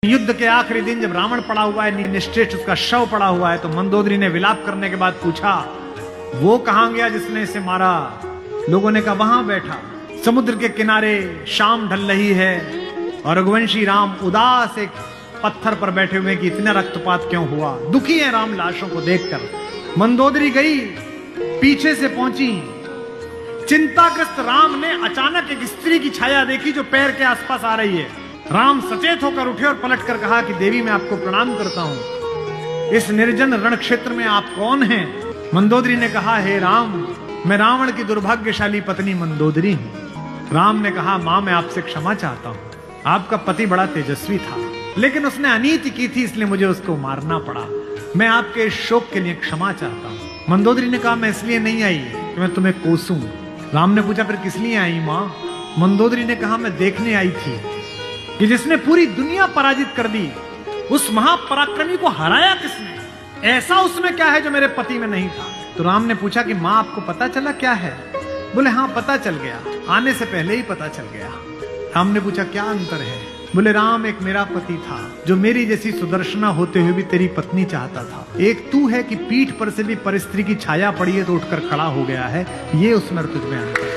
युद्ध के आखिरी दिन जब रावण पड़ा हुआ है, निश्चेष्ट उसका शव पड़ा हुआ है, तो मंदोदरी ने विलाप करने के बाद पूछा, वो कहां गया जिसने इसे मारा? लोगों ने कहा वहां बैठा। समुद्र के किनारे शाम ढल रही है और रघुवंशी राम उदास एक पत्थर पर बैठे हुए कि इतना रक्तपात क्यों हुआ, दुखी है राम लाशों को देखकर। मंदोदरी गई, पीछे से पहुंची। चिंताग्रस्त राम ने अचानक एक स्त्री की छाया देखी जो पैर के आसपास आ रही है। राम सचेत होकर उठे और पलटकर कहा कि देवी मैं आपको प्रणाम करता हूं, इस निर्जन रण क्षेत्र में आप कौन हैं? मंदोदरी ने कहा, हे राम, मैं रावण की दुर्भाग्यशाली पत्नी मंदोदरी हूं। राम ने कहा, मां मैं आपसे क्षमा चाहता हूं, आपका पति बड़ा तेजस्वी था लेकिन उसने अनीति की थी इसलिए मुझे उसको मारना पड़ा, मैं आपके इस शोक के लिए क्षमा चाहता हूं। मंदोदरी ने कहा, मैं इसलिए नहीं आई कि मैं तुम्हें कोसूं। राम ने पूछा, फिर किस लिए आई मां? मंदोदरी ने कहा, मैं देखने आई थी कि जिसने पूरी दुनिया पराजित कर दी, उस महापराक्रमी को हराया किसने? ऐसा उसमें क्या है जो मेरे पति में नहीं था? तो राम ने पूछा कि मां आपको पता चला क्या है? बोले हाँ पता चल गया, आने से पहले ही पता चल गया। राम ने पूछा क्या अंतर है? बोले राम, एक मेरा पति था जो मेरी जैसी सुदर्शना होते हुए भी तेरी पत्नी चाहता था, एक तू है कि पीठ पर से भी परस्त्री की छाया पड़ी है तो उठकर खड़ा हो गया है, ये उसमें तुझ में अंतर।